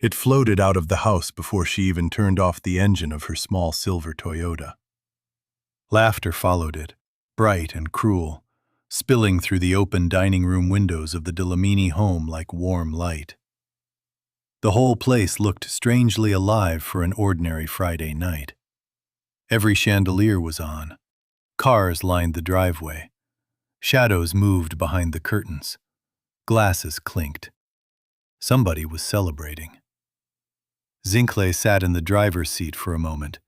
It floated out of the house before she even turned off the engine of her small silver Toyota. Laughter followed it, bright and cruel, spilling through the open dining room windows of the Delamini home like warm light. The whole place looked strangely alive for an ordinary Friday night. Every chandelier was on. Cars lined the driveway. Shadows moved behind the curtains. Glasses clinked. Somebody was celebrating. Zinhle sat in the driver's seat for a moment,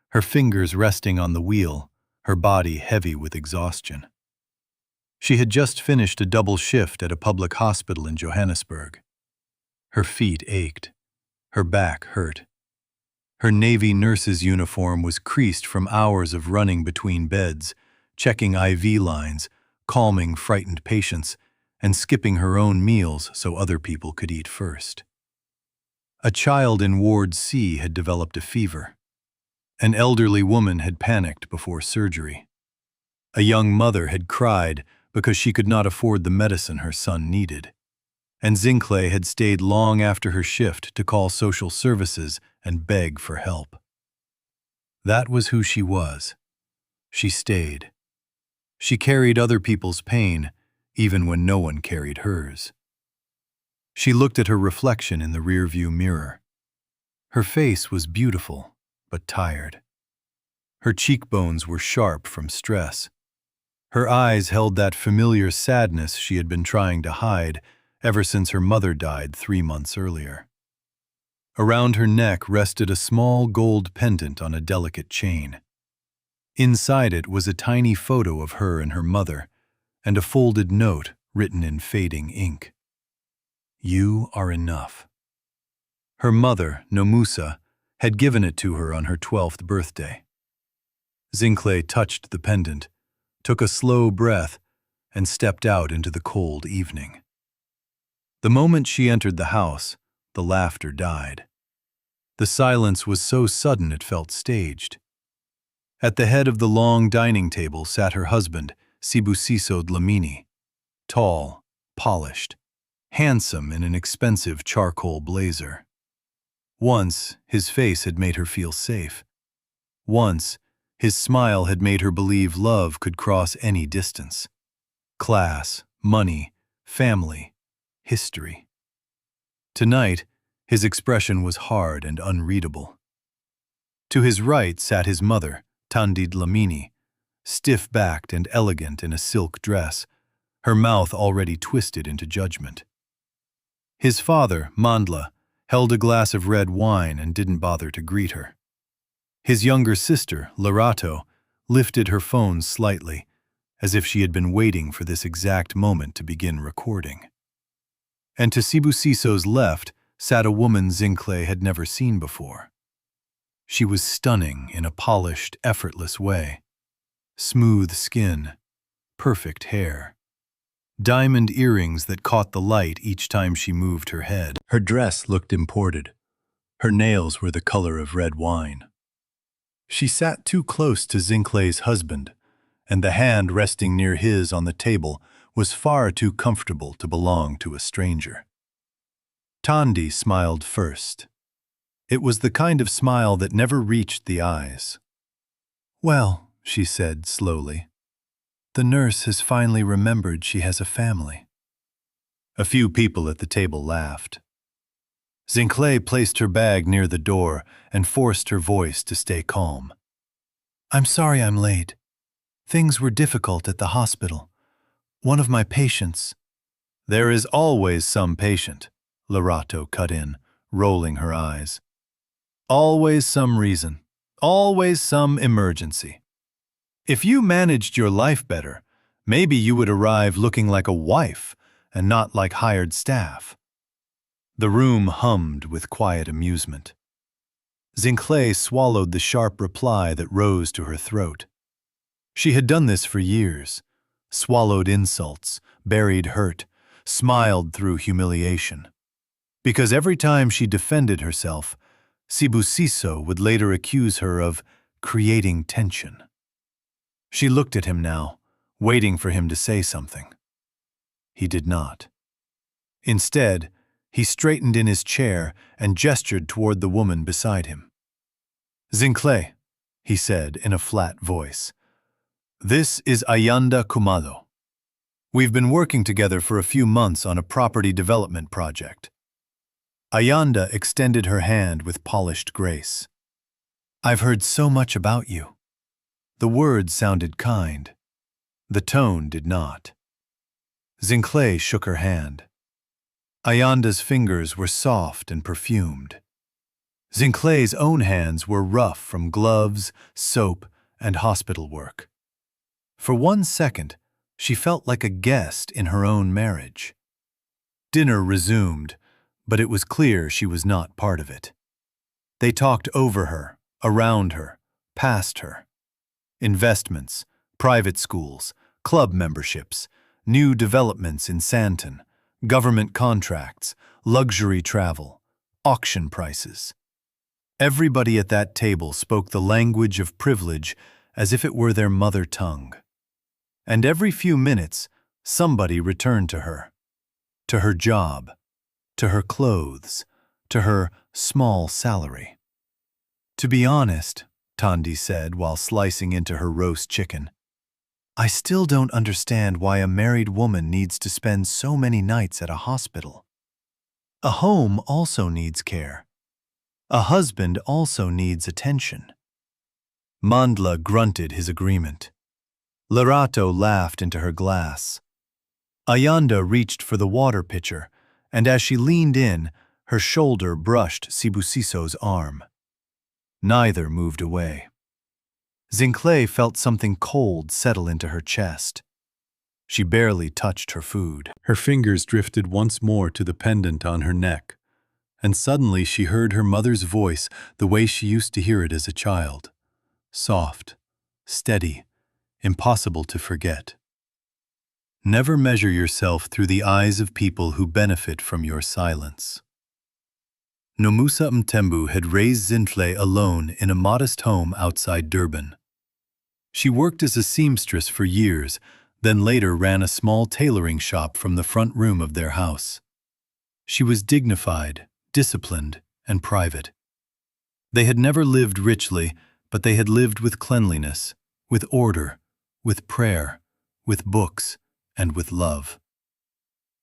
her fingers resting on the wheel, her body heavy with exhaustion. She had just finished a double shift at a public hospital in Johannesburg. Her feet ached. Her back hurt. Her Navy nurse's uniform was creased from hours of running between beds, checking IV lines, calming frightened patients, and skipping her own meals so other people could eat first. A child in Ward C had developed a fever. An elderly woman had panicked before surgery. A young mother had cried because she could not afford the medicine her son needed. And Zinhle had stayed long after her shift to call social services and beg for help. That was who she was. She stayed. She carried other people's pain, even when no one carried hers. She looked at her reflection in the rearview mirror. Her face was beautiful, but tired. Her cheekbones were sharp from stress. Her eyes held that familiar sadness she had been trying to hide ever since her mother died 3 months earlier. Around her neck rested a small gold pendant on a delicate chain. Inside it was a tiny photo of her and her mother, and a folded note written in fading ink. "You are enough." Her mother, Nomusa, had given it to her on her 12th birthday. Zinhle touched the pendant, took a slow breath, and stepped out into the cold evening. The moment she entered the house, the laughter died. The silence was so sudden it felt staged. At the head of the long dining table sat her husband, Sibusiso Dlamini, tall, polished, handsome in an expensive charcoal blazer. Once, his face had made her feel safe. Once, his smile had made her believe love could cross any distance. Class, money, family, history. Tonight, his expression was hard and unreadable. To his right sat his mother, Tandi Dlamini, stiff-backed and elegant in a silk dress, her mouth already twisted into judgment. His father, Mandla, held a glass of red wine and didn't bother to greet her. His younger sister, Lerato, lifted her phone slightly, as if she had been waiting for this exact moment to begin recording. And to Sibusiso's left sat a woman Zinhle had never seen before. She was stunning in a polished, effortless way. Smooth skin, perfect hair. Diamond earrings that caught the light each time she moved her head. Her dress looked imported. Her nails were the color of red wine. She sat too close to Zinhle's husband, and the hand resting near his on the table was far too comfortable to belong to a stranger. Tandi smiled first. It was the kind of smile that never reached the eyes. "Well," she said slowly, "the nurse has finally remembered she has a family." A few people at the table laughed. Zinhle placed her bag near the door and forced her voice to stay calm. "I'm sorry I'm late. Things were difficult at the hospital. One of my patients—" "There is always some patient," Lerato cut in, rolling her eyes. "Always some reason. Always some emergency. If you managed your life better, maybe you would arrive looking like a wife and not like hired staff." The room hummed with quiet amusement. Zinhle swallowed the sharp reply that rose to her throat. She had done this for years, swallowed insults, buried hurt, smiled through humiliation. Because every time she defended herself, Sibusiso would later accuse her of creating tension. She looked at him now, waiting for him to say something. He did not. Instead, He straightened in his chair and gestured toward the woman beside him. "Zinhle," he said in a flat voice. "This is Ayanda Kumalo. We've been working together for a few months on a property development project." Ayanda extended her hand with polished grace. "I've heard so much about you." The words sounded kind. The tone did not. Zinhle shook her hand. Ayanda's fingers were soft and perfumed. Zinhle's own hands were rough from gloves, soap, and hospital work. For 1 second, she felt like a guest in her own marriage. Dinner resumed, but it was clear she was not part of it. They talked over her, around her, past her. Investments, private schools, club memberships, new developments in Santon, government contracts, luxury travel, auction prices. Everybody at that table spoke the language of privilege as if it were their mother tongue. And every few minutes, somebody returned to her job, to her clothes, to her small salary. "To be honest," Tandi said while slicing into her roast chicken, "I still don't understand why a married woman needs to spend so many nights at a hospital. A home also needs care. A husband also needs attention." Mandla grunted his agreement. Lerato laughed into her glass. Ayanda reached for the water pitcher, and as she leaned in, her shoulder brushed Sibusiso's arm. Neither moved away. Zinhle felt something cold settle into her chest. She barely touched her food. Her fingers drifted once more to the pendant on her neck, and suddenly she heard her mother's voice the way she used to hear it as a child. Soft, steady, impossible to forget. Never measure yourself through the eyes of people who benefit from your silence. Nomusa Mtembu had raised Zinhle alone in a modest home outside Durban. She worked as a seamstress for years, then later ran a small tailoring shop from the front room of their house. She was dignified, disciplined, and private. They had never lived richly, but they had lived with cleanliness, with order, with prayer, with books, and with love.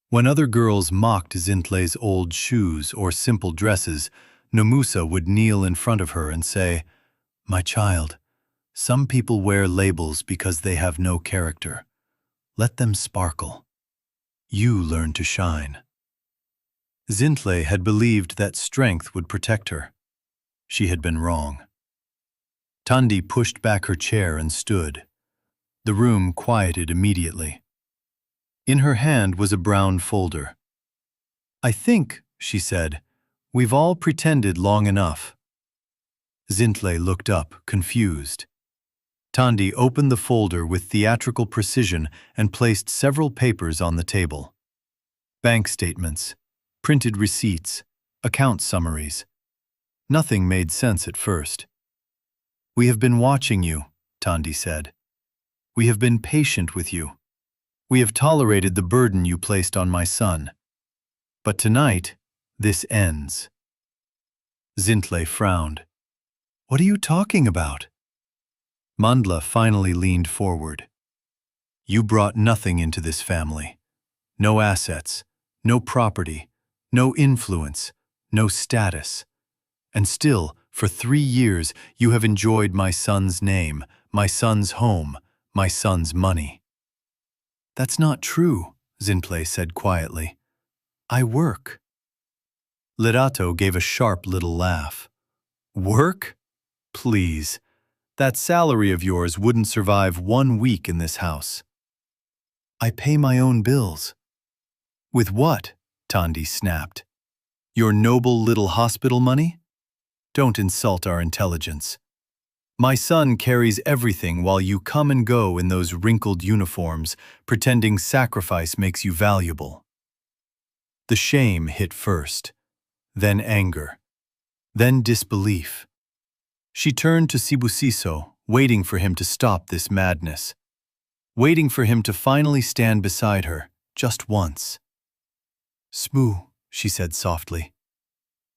When other girls mocked Zinhle's old shoes or simple dresses, Nomusa would kneel in front of her and say, "My child, some people wear labels because they have no character. Let them sparkle. You learn to shine." Zinhle had believed that strength would protect her. She had been wrong. Tandi pushed back her chair and stood. The room quieted immediately. In her hand was a brown folder. "I think," she said, "we've all pretended long enough." Zinhle looked up, confused. Tandi opened the folder with theatrical precision and placed several papers on the table. Bank statements, printed receipts, account summaries. Nothing made sense at first. "We have been watching you," Tandi said. "We have been patient with you. We have tolerated the burden you placed on my son. But tonight, this ends." Zinhle frowned. "What are you talking about?" Mandla finally leaned forward. "You brought nothing into this family. No assets, no property, no influence, no status. And still, for 3 years, you have enjoyed my son's name, my son's home, my son's money." "That's not true," Zinhle said quietly. "I work." Lerato gave a sharp little laugh. "Work? Please. That salary of yours wouldn't survive 1 week in this house." "I pay my own bills." "With what?" Tandi snapped. "Your noble little hospital money? Don't insult our intelligence. My son carries everything while you come and go in those wrinkled uniforms, pretending sacrifice makes you valuable." The shame hit first, then anger, then disbelief. She turned to Sibusiso, waiting for him to stop this madness, waiting for him to finally stand beside her, just once. "Smu," she said softly.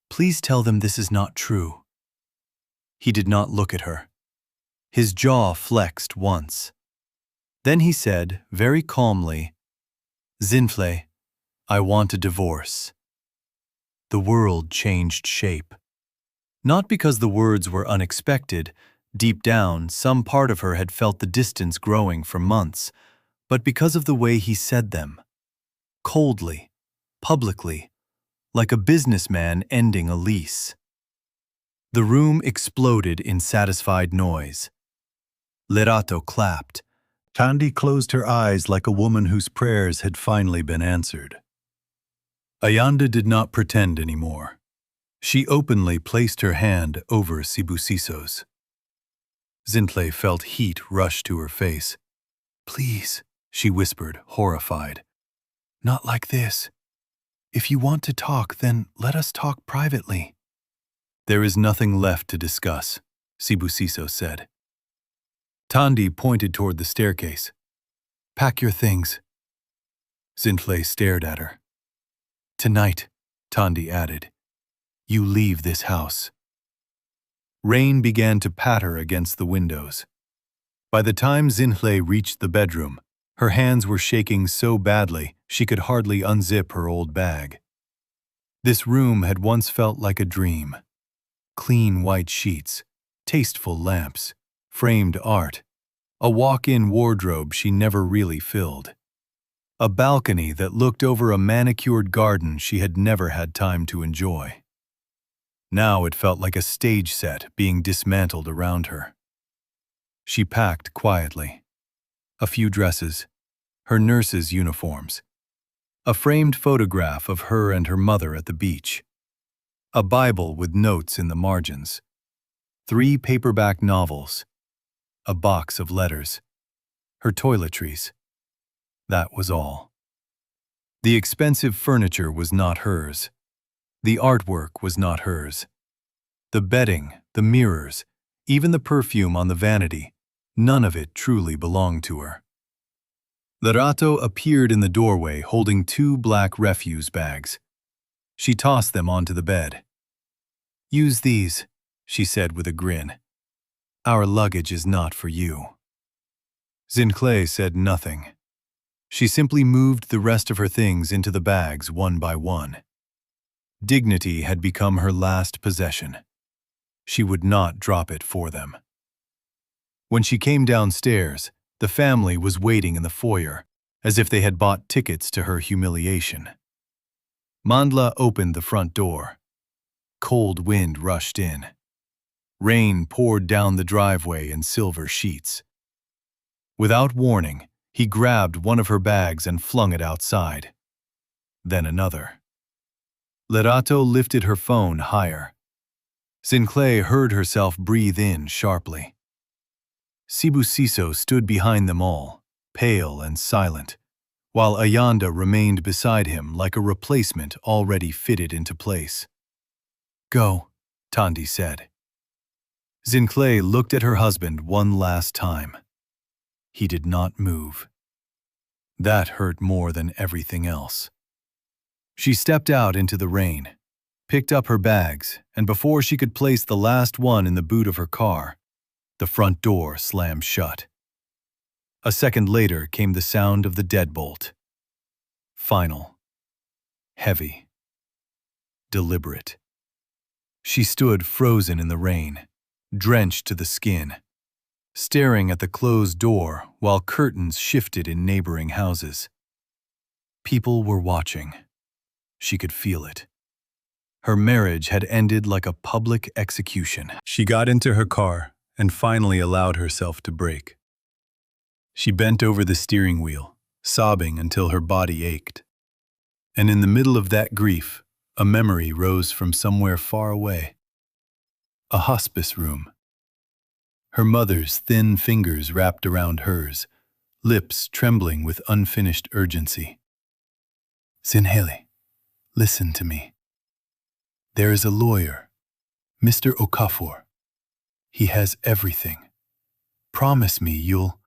Please tell them this is not true. He did not look at her. His jaw flexed once. Then he said, very calmly, Zinhle, I want a divorce. The world changed shape. Not because the words were unexpected. Deep down, some part of her had felt the distance growing for months, but because of the way he said them. Coldly, publicly, like a businessman ending a lease. The room exploded in satisfied noise. Lerato clapped. Tandi closed her eyes like a woman whose prayers had finally been answered. Ayanda did not pretend anymore. She openly placed her hand over Sibusiso's. Zinhle felt heat rush to her face. Please, she whispered, horrified. Not like this. If you want to talk, then let us talk privately. There is nothing left to discuss, Sibusiso said. Tandi pointed toward the staircase. Pack your things. Zinhle stared at her. Tonight, Tandi added, you leave this house. Rain began to patter against the windows. By the time Zinhle reached the bedroom, her hands were shaking so badly she could hardly unzip her old bag. This room had once felt like a dream. Clean white sheets, tasteful lamps, framed art, a walk-in wardrobe she never really filled. A balcony that looked over a manicured garden she had never had time to enjoy. Now it felt like a stage set being dismantled around her. She packed quietly. A few dresses, her nurse's uniforms, a framed photograph of her and her mother at the beach, a Bible with notes in the margins, 3 paperback novels, a box of letters, her toiletries. That was all. The expensive furniture was not hers. The artwork was not hers. The bedding, the mirrors, even the perfume on the vanity, none of it truly belonged to her. Lerato appeared in the doorway holding 2 black refuse bags. She tossed them onto the bed. Use these, she said with a grin. Our luggage is not for you. Zinhle said nothing. She simply moved the rest of her things into the bags one by one. Dignity had become her last possession. She would not drop it for them. When she came downstairs, the family was waiting in the foyer, as if they had bought tickets to her humiliation. Mandla opened the front door. Cold wind rushed in. Rain poured down the driveway in silver sheets. Without warning, he grabbed one of her bags and flung it outside. Then another. Lerato lifted her phone higher. Zinhle heard herself breathe in sharply. Sibusiso stood behind them all, pale and silent, while Ayanda remained beside him like a replacement already fitted into place. Go, Tandi said. Zinhle looked at her husband one last time. He did not move. That hurt more than everything else. She stepped out into the rain, picked up her bags, and before she could place the last one in the boot of her car, the front door slammed shut. A second later came the sound of the deadbolt. Final. Heavy. Deliberate. She stood frozen in the rain, drenched to the skin, staring at the closed door while curtains shifted in neighboring houses. People were watching. She could feel it. Her marriage had ended like a public execution. She got into her car and finally allowed herself to brake. She bent over the steering wheel, sobbing until her body ached. And in the middle of that grief, a memory rose from somewhere far away. A hospice room. Her mother's thin fingers wrapped around hers, lips trembling with unfinished urgency. Zinhle, listen to me. There is a lawyer, Mr. Okafor. He has everything. Promise me you'll...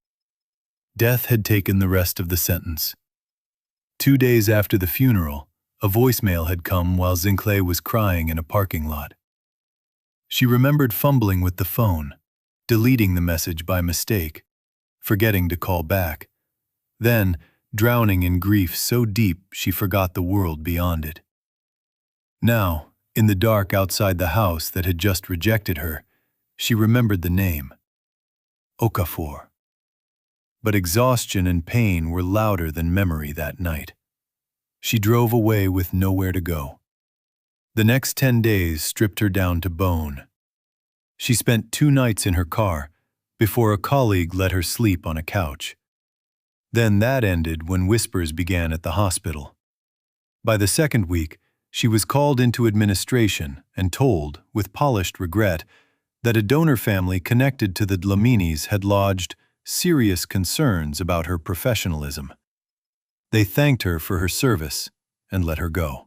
Death had taken the rest of the sentence. 2 days after the funeral, A voicemail had come while Zinhle was crying in a parking lot. She remembered fumbling with the phone, deleting the message by mistake, forgetting to call back, then drowning in grief so deep she forgot the world beyond it. Now, in the dark outside the house that had just rejected her, she remembered the name, Okafor. But exhaustion and pain were louder than memory that night. She drove away with nowhere to go. The next 10 days stripped her down to bone. She spent 2 nights in her car before a colleague let her sleep on a couch. Then that ended when whispers began at the hospital. By the second week, she was called into administration and told, with polished regret, that a donor family connected to the Dlaminis had lodged serious concerns about her professionalism. They thanked her for her service and let her go.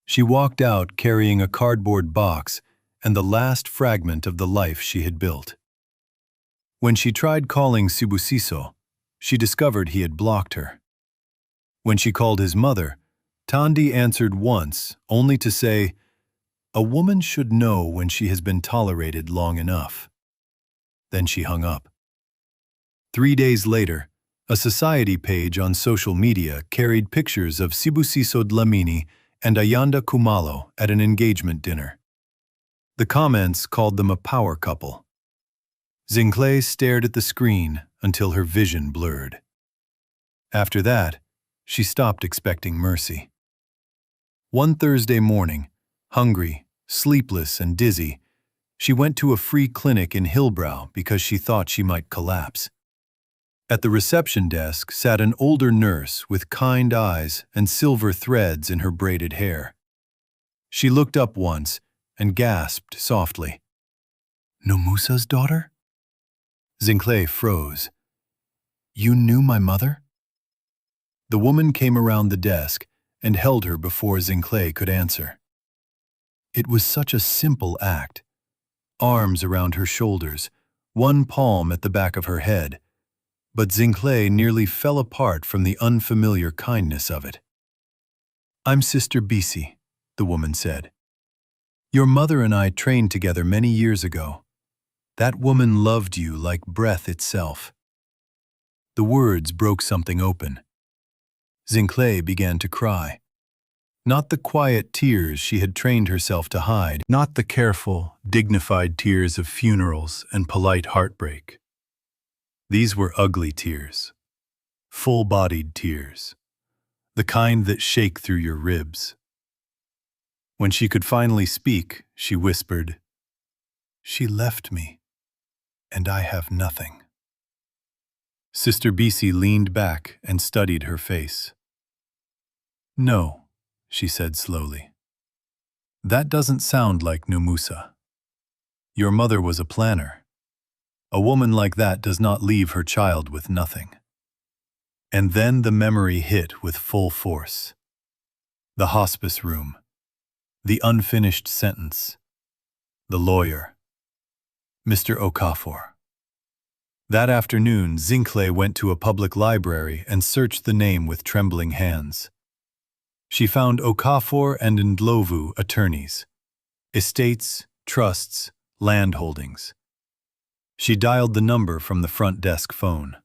She walked out carrying a cardboard box and the last fragment of the life she had built. When she tried calling Sibusiso, she discovered he had blocked her. When she called his mother, Tandi answered once, only to say, "A woman should know when she has been tolerated long enough." Then she hung up. 3 days later, a society page on social media carried pictures of Sibusiso Dlamini and Ayanda Kumalo at an engagement dinner. The comments called them a power couple. Zinhle stared at the screen until her vision blurred. After that, she stopped expecting mercy. One Thursday morning, hungry, sleepless, and dizzy, she went to a free clinic in Hillbrow because she thought she might collapse. At the reception desk sat an older nurse with kind eyes and silver threads in her braided hair. She looked up once and gasped softly, "Nomusa's daughter?" Zinhle froze. "You knew my mother?" The woman came around the desk and held her before Zinhle could answer. It was such a simple act. Arms around her shoulders, one palm at the back of her head, but Zinhle nearly fell apart from the unfamiliar kindness of it. "I'm Sister Bisi," the woman said. "Your mother and I trained together many years ago. That woman loved you like breath itself." The words broke something open. Zinhle began to cry. Not the quiet tears she had trained herself to hide, not the careful, dignified tears of funerals and polite heartbreak. These were ugly tears, full-bodied tears, the kind that shake through your ribs. When she could finally speak, she whispered, "She left me, and I have nothing." Sister Bisi leaned back and studied her face. "No," she said slowly. "That doesn't sound like Nomusa. Your mother was a planner. A woman like that does not leave her child with nothing." And then the memory hit with full force. The hospice room, the unfinished sentence, the lawyer, Mr. Okafor. That afternoon, Zinhle went to a public library and searched the name with trembling hands. She found Okafor and Ndlovu attorneys, estates, trusts, land holdings. She dialed the number from the front desk phone.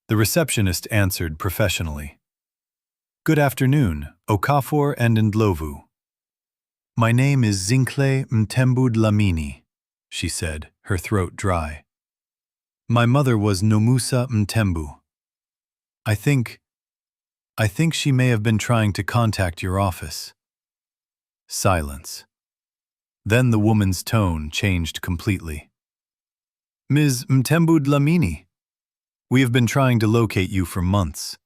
The receptionist answered professionally. "Good afternoon, Okafor and Ndlovu. My name is Zinhle Mtembu Dlamini," she said, her throat dry. "My mother was Nomusa Mtembu. I think she may have been trying to contact your office." Silence. Then the woman's tone changed completely. "Ms. Mtembu Dlamini, we have been trying to locate you for months.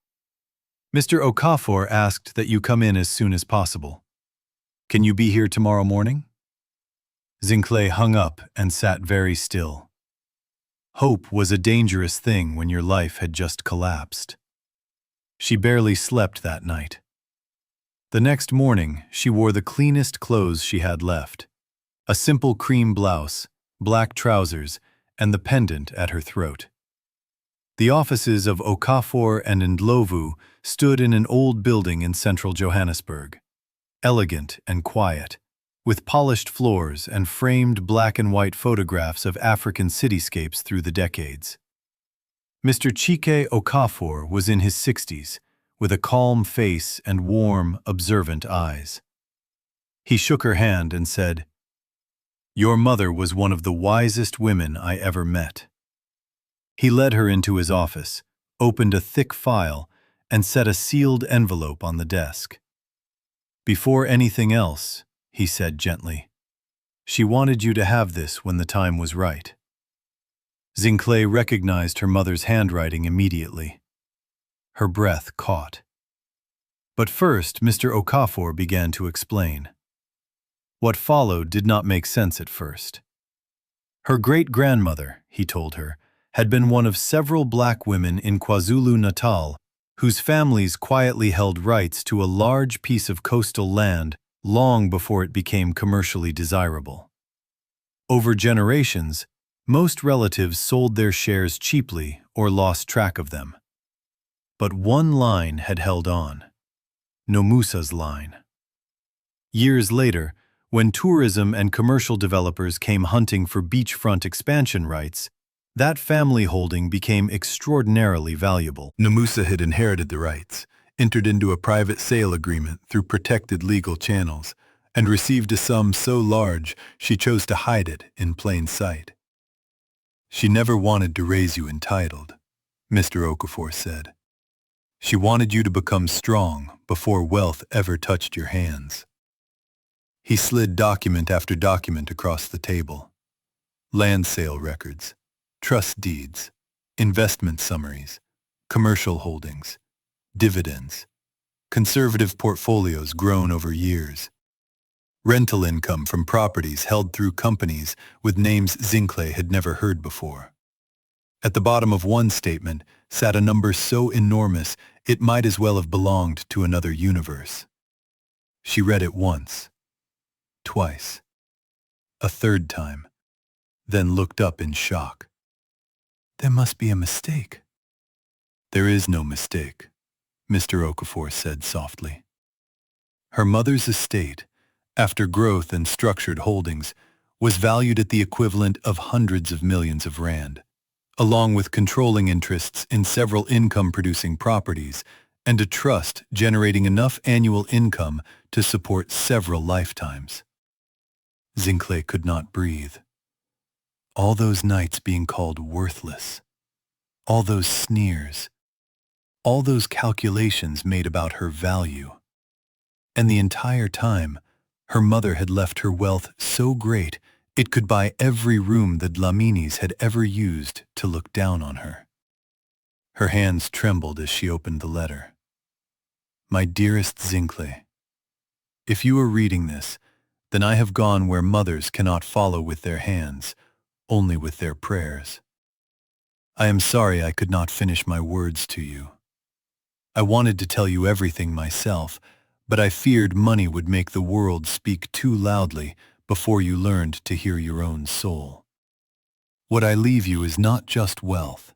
Mr. Okafor asked that you come in as soon as possible. Can you be here tomorrow morning?" Zinhle hung up and sat very still. Hope was a dangerous thing when your life had just collapsed. She barely slept that night. The next morning, she wore the cleanest clothes she had left. A simple cream blouse, black trousers, and the pendant at her throat. The offices of Okafor and Ndlovu stood in an old building in central Johannesburg, elegant and quiet, with polished floors and framed black and white photographs of African cityscapes through the decades. Mr. Chike Okafor was in his 60s, with a calm face and warm, observant eyes. He shook her hand and said, "Your mother was one of the wisest women I ever met." He led her into his office, opened a thick file, and set a sealed envelope on the desk. "Before anything else," he said gently, "she wanted you to have this when the time was right." Zinhle recognized her mother's handwriting immediately. Her breath caught. But first, Mr. Okafor began to explain. What followed did not make sense at first. Her great-grandmother, he told her, had been one of several black women in KwaZulu-Natal whose families quietly held rights to a large piece of coastal land long before it became commercially desirable. Over generations, most relatives sold their shares cheaply or lost track of them. But one line had held on. Nomusa's line. Years later, when tourism and commercial developers came hunting for beachfront expansion rights, that family holding became extraordinarily valuable. Nomusa had inherited the rights, entered into a private sale agreement through protected legal channels, and received a sum so large she chose to hide it in plain sight. "She never wanted to raise you entitled," Mr. Okafor said. "She wanted you to become strong before wealth ever touched your hands." He slid document after document across the table. Land sale records, trust deeds, investment summaries, commercial holdings, dividends, conservative portfolios grown over years, rental income from properties held through companies with names Zinhle had never heard before. At the bottom of one statement sat a number so enormous it might as well have belonged to another universe. She read it once, twice, a third time, then looked up in shock. "There must be a mistake." "There is no mistake," Mr. Okafor said softly. Her mother's estate, after growth and structured holdings, was valued at the equivalent of hundreds of millions of rand, along with controlling interests in several income-producing properties and a trust generating enough annual income to support several lifetimes. Zinhle could not breathe. All those nights being called worthless, all those sneers, all those calculations made about her value. And the entire time, her mother had left her wealth so great it could buy every room the Dlaminis had ever used to look down on her. Her hands trembled as she opened the letter. "My dearest Zinhle, if you are reading this, then I have gone where mothers cannot follow with their hands, only with their prayers. I am sorry I could not finish my words to you. I wanted to tell you everything myself, but I feared money would make the world speak too loudly before you learned to hear your own soul. What I leave you is not just wealth.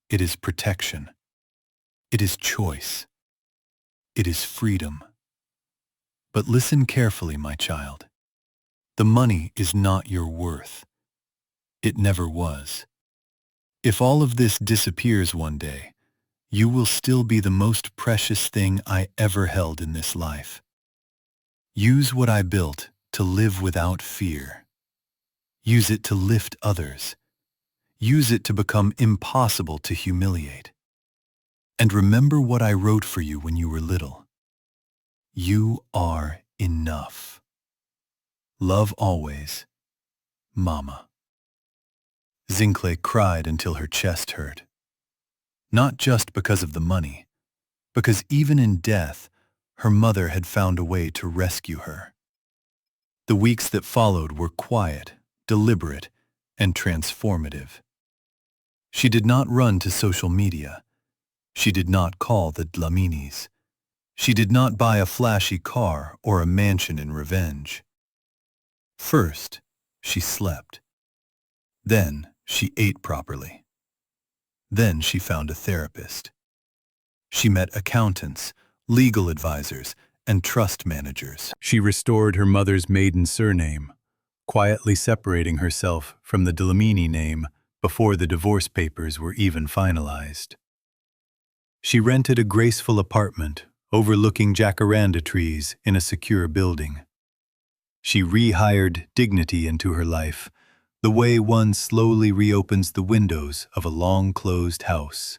It is protection. It is choice. It is freedom. But listen carefully, my child. The money is not your worth. It never was. If all of this disappears one day, you will still be the most precious thing I ever held in this life. Use what I built to live without fear. Use it to lift others. Use it to become impossible to humiliate. And remember what I wrote for you when you were little. You are enough. Love always, Mama." Zinhle cried until her chest hurt. Not just because of the money, because even in death, her mother had found a way to rescue her. The weeks that followed were quiet, deliberate, and transformative. She did not run to social media. She did not call the Dlaminis. She did not buy a flashy car or a mansion in revenge. First, she slept. Then, she ate properly. Then she found a therapist. She met accountants, legal advisors, and trust managers. She restored her mother's maiden surname, quietly separating herself from the Dlamini name before the divorce papers were even finalized. She rented a graceful apartment overlooking jacaranda trees in a secure building. She rehired dignity into her life, the way one slowly reopens the windows of a long-closed house.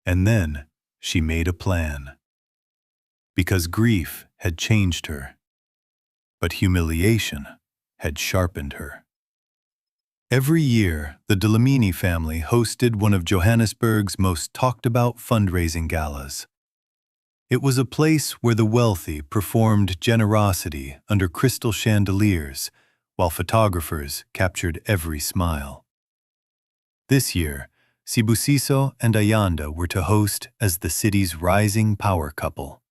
And then she made a plan. Because grief had changed her, but humiliation had sharpened her. Every year, the Dlamini family hosted one of Johannesburg's most talked-about fundraising galas. It was a place where the wealthy performed generosity under crystal chandeliers, while photographers captured every smile. This year, Sibusiso and Ayanda were to host as the city's rising power couple.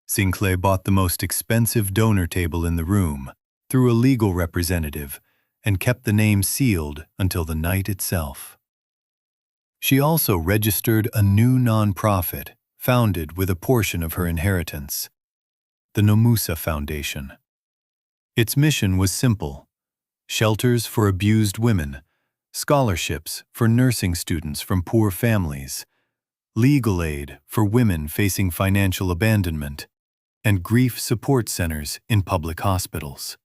Zinhle bought the most expensive donor table in the room through a legal representative and kept the name sealed until the night itself. She also registered a new nonprofit founded with a portion of her inheritance, the Nomusa Foundation. Its mission was simple: shelters for abused women, scholarships for nursing students from poor families, legal aid for women facing financial abandonment, and grief support centers in public hospitals.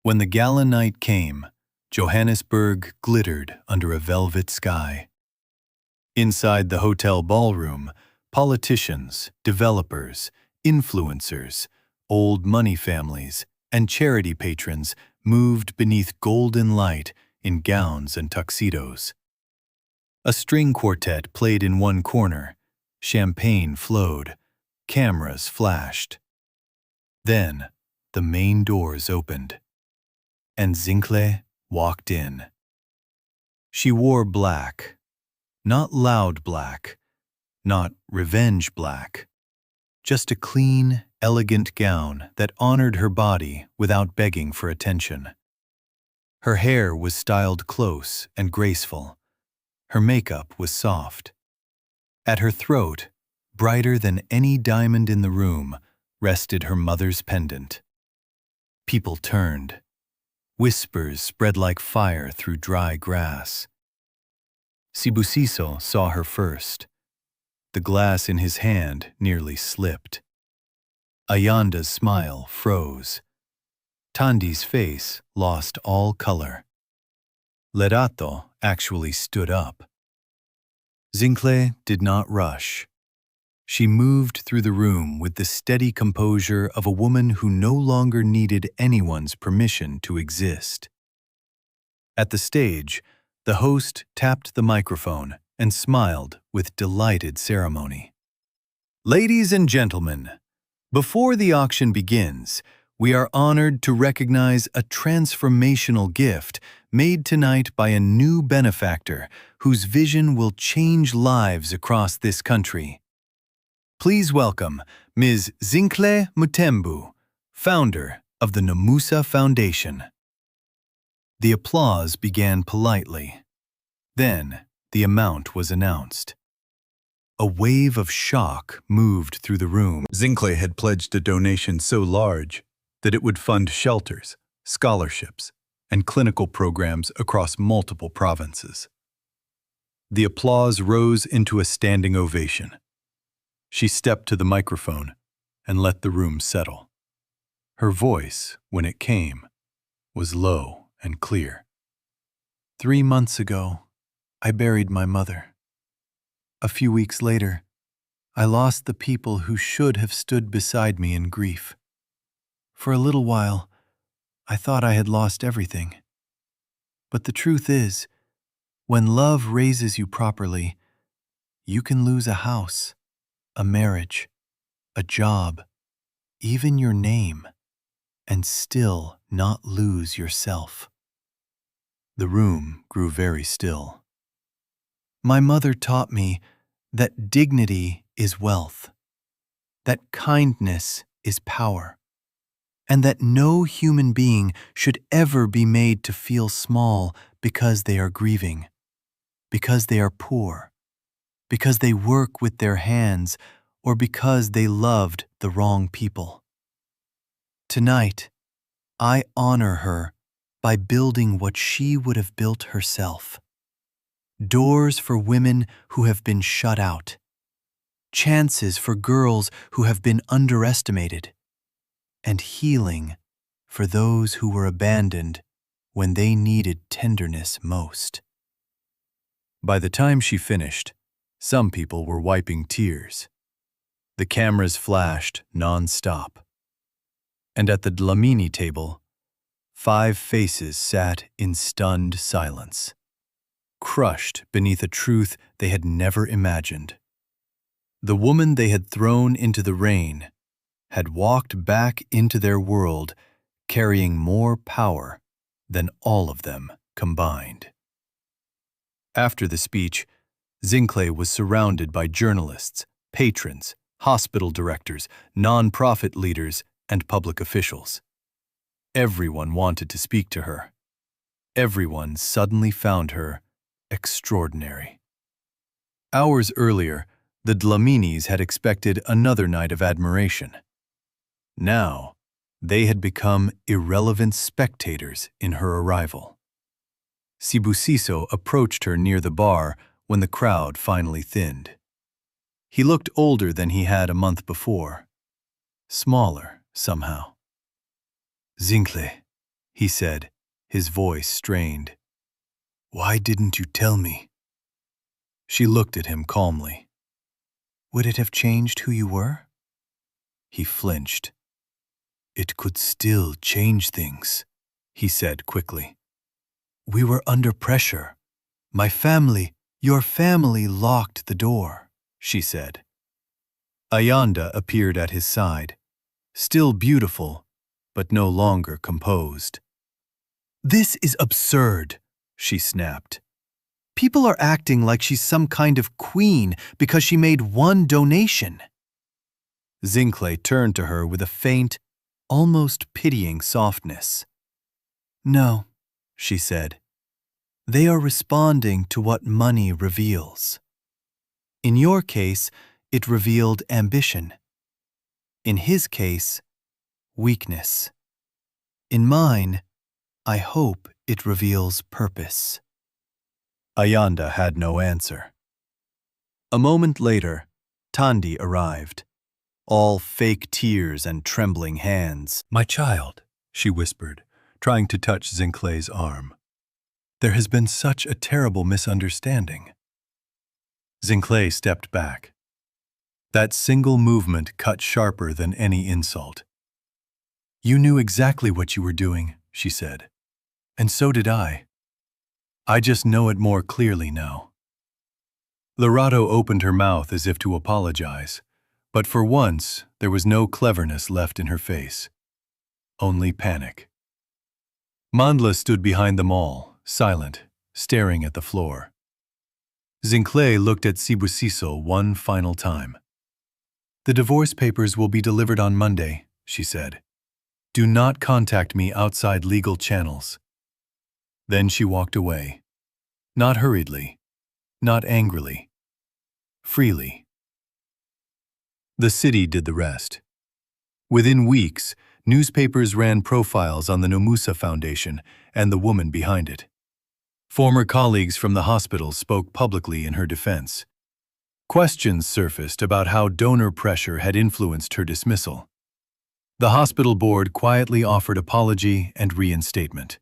When the gala night came, Johannesburg glittered under a velvet sky. Inside the hotel ballroom, politicians, developers, influencers, old money families, and charity patrons moved beneath golden light in gowns and tuxedos. A string quartet played in one corner, champagne flowed, cameras flashed. Then the main doors opened, and Zinhle walked in. She wore black, not loud black, not revenge black, just a clean, elegant gown that honored her body without begging for attention. Her hair was styled close and graceful. Her makeup was soft. At her throat, brighter than any diamond in the room, rested her mother's pendant. People turned. Whispers spread like fire through dry grass. Sibusiso saw her first. The glass in his hand nearly slipped. Ayanda's smile froze. Tandi's face lost all color. Lerato actually stood up. Zinhle did not rush. She moved through the room with the steady composure of a woman who no longer needed anyone's permission to exist. At the stage, the host tapped the microphone and smiled with delighted ceremony. Ladies and gentlemen, before the auction begins, we are honored to recognize a transformational gift made tonight by a new benefactor whose vision will change lives across this country. Please welcome Ms. Zinhle Mutembu, founder of the Nomusa Foundation. The applause began politely. Then the amount was announced. A wave of shock moved through the room. Zinhle had pledged a donation so large that it would fund shelters, scholarships, and clinical programs across multiple provinces. The applause rose into a standing ovation. She stepped to the microphone and let the room settle. Her voice, when it came, was low and clear. 3 months ago, I buried my mother. A few weeks later, I lost the people who should have stood beside me in grief. For a little while, I thought I had lost everything. But the truth is, when love raises you properly, you can lose a house, a marriage, a job, even your name, and still not lose yourself. The room grew very still. My mother taught me that dignity is wealth, that kindness is power, and that no human being should ever be made to feel small because they are grieving, because they are poor, because they work with their hands, or because they loved the wrong people. Tonight, I honor her by building what she would have built herself. Doors for women who have been shut out. Chances for girls who have been underestimated. And healing for those who were abandoned when they needed tenderness most. By the time she finished, some people were wiping tears. The cameras flashed non-stop. And at the Dlamini table, 5 faces sat in stunned silence, crushed beneath a truth they had never imagined. The woman they had thrown into the rain had walked back into their world carrying more power than all of them combined. After the speech, Zinhle was surrounded by journalists, patrons, hospital directors, non-profit leaders, and public officials. Everyone wanted to speak to her. Everyone suddenly found her extraordinary. Hours earlier, the Dlaminis had expected another night of admiration. Now, they had become irrelevant spectators in her arrival. Sibusiso approached her near the bar when the crowd finally thinned. He looked older than he had a month before, smaller somehow. "Zinhle," he said, his voice strained. "Why didn't you tell me?" She looked at him calmly. "Would it have changed who you were?" He flinched. "It could still change things," he said quickly. "We were under pressure. My family, your family locked the door," she said. Ayanda appeared at his side, still beautiful, but no longer composed. "This is absurd," she snapped. "People are acting like she's some kind of queen because she made one donation." Zinhle turned to her with a faint, almost pitying softness. "No," she said. "They are responding to what money reveals. In your case, it revealed ambition. In his case, weakness. In mine, I hope it reveals purpose." Ayanda had no answer. A moment later, Tandi arrived, all fake tears and trembling hands. "My child," she whispered, trying to touch Zinhle's arm. "There has been such a terrible misunderstanding." Zinhle stepped back. That single movement cut sharper than any insult. "You knew exactly what you were doing," she said. "And so did I. I just know it more clearly now." Lorato opened her mouth as if to apologize, but for once there was no cleverness left in her face. Only panic. Mandla stood behind them all, silent, staring at the floor. Zinhle looked at Sibusiso one final time. "The divorce papers will be delivered on Monday," she said. "Do not contact me outside legal channels." Then she walked away. Not hurriedly, not angrily. Freely. The city did the rest. Within weeks, newspapers ran profiles on the Nomusa Foundation and the woman behind it. Former colleagues from the hospital spoke publicly in her defense. Questions surfaced about how donor pressure had influenced her dismissal. The hospital board quietly offered apology and reinstatement.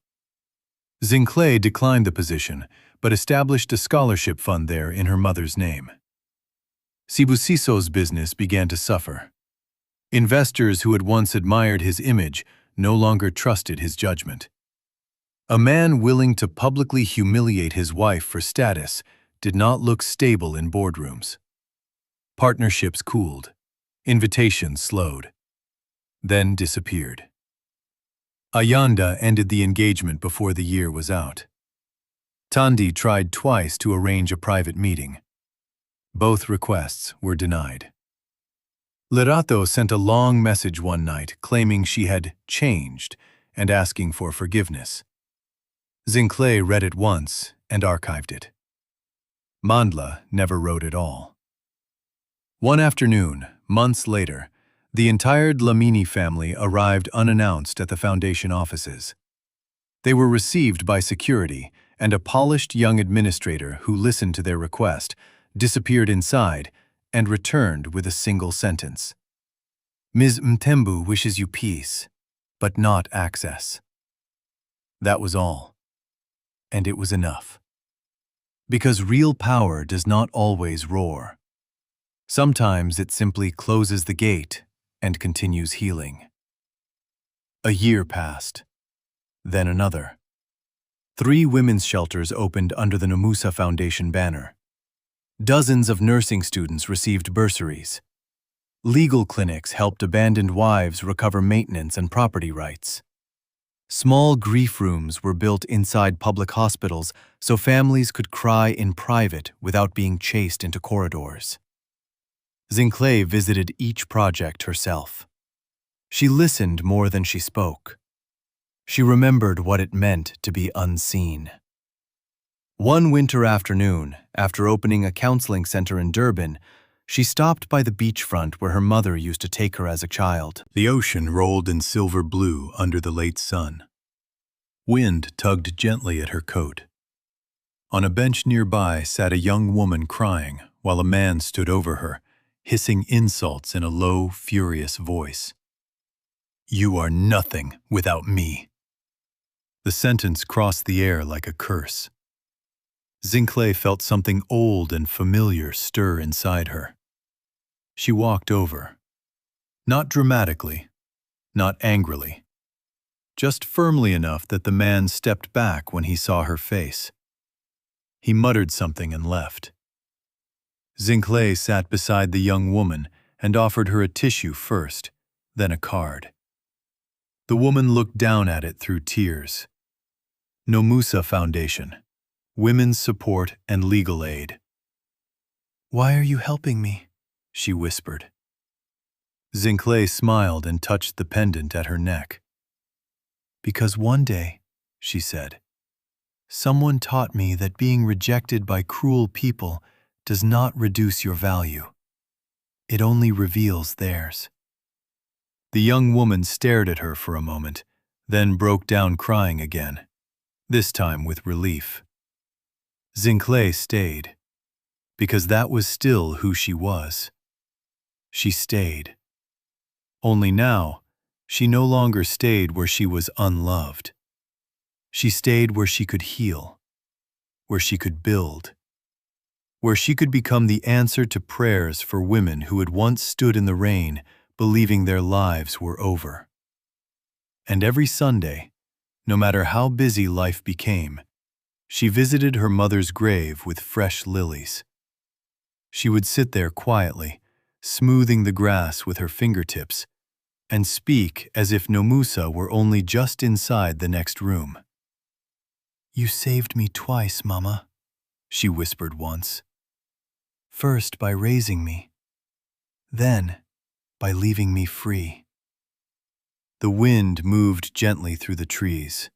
Zinhle declined the position, but established a scholarship fund there in her mother's name. Sibusiso's business began to suffer. Investors who had once admired his image no longer trusted his judgment. A man willing to publicly humiliate his wife for status did not look stable in boardrooms. Partnerships cooled. Invitations slowed. Then disappeared. Ayanda ended the engagement before the year was out. Tandi tried twice to arrange a private meeting. Both requests were denied. Lerato sent a long message one night claiming she had changed and asking for forgiveness. Zinhle read it once and archived it. Mandla never wrote at all. One afternoon, months later, the entire Dlamini family arrived unannounced at the foundation offices. They were received by security, and a polished young administrator who listened to their request disappeared inside and returned with a single sentence. Ms. Mtembu wishes you peace, but not access. That was all. And it was enough. Because real power does not always roar. Sometimes it simply closes the gate and continues healing. A year passed. Then another. 3 women's shelters opened under the Nomusa Foundation banner. Dozens of nursing students received bursaries. Legal clinics helped abandoned wives recover maintenance and property rights. Small grief rooms were built inside public hospitals so families could cry in private without being chased into corridors. Zinhle visited each project herself. She listened more than she spoke. She remembered what it meant to be unseen. One winter afternoon, after opening a counseling center in Durban, she stopped by the beachfront where her mother used to take her as a child. The ocean rolled in silver blue under the late sun. Wind tugged gently at her coat. On a bench nearby sat a young woman crying while a man stood over her, hissing insults in a low, furious voice. "You are nothing without me." The sentence crossed the air like a curse. Zinhle felt something old and familiar stir inside her. She walked over. Not dramatically, not angrily. Just firmly enough that the man stepped back when he saw her face. He muttered something and left. Zinhle sat beside the young woman and offered her a tissue first, then a card. The woman looked down at it through tears. Nomusa Foundation, Women's Support and Legal Aid. "Why are you helping me?" she whispered. Zinhle smiled and touched the pendant at her neck. "Because one day," she said, "someone taught me that being rejected by cruel people does not reduce your value. It only reveals theirs." The young woman stared at her for a moment, then broke down crying again, this time with relief. Zinhle stayed, because that was still who she was. She stayed. Only now, she no longer stayed where she was unloved. She stayed where she could heal, where she could build, where she could become the answer to prayers for women who had once stood in the rain, believing their lives were over. And every Sunday, no matter how busy life became, she visited her mother's grave with fresh lilies. She would sit there quietly, smoothing the grass with her fingertips, and speak as if Nomusa were only just inside the next room. "You saved me twice, Mama," she whispered once. "First by raising me, then by leaving me free." The wind moved gently through the trees,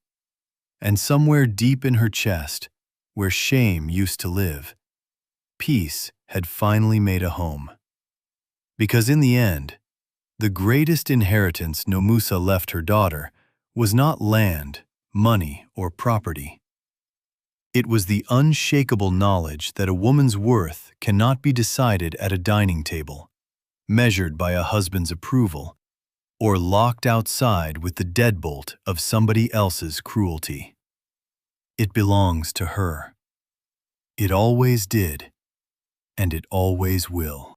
and somewhere deep in her chest, where shame used to live, peace had finally made a home. Because in the end, the greatest inheritance Nomusa left her daughter was not land, money, or property. It was the unshakable knowledge that a woman's worth cannot be decided at a dining table, measured by a husband's approval, or locked outside with the deadbolt of somebody else's cruelty. It belongs to her. It always did, and it always will.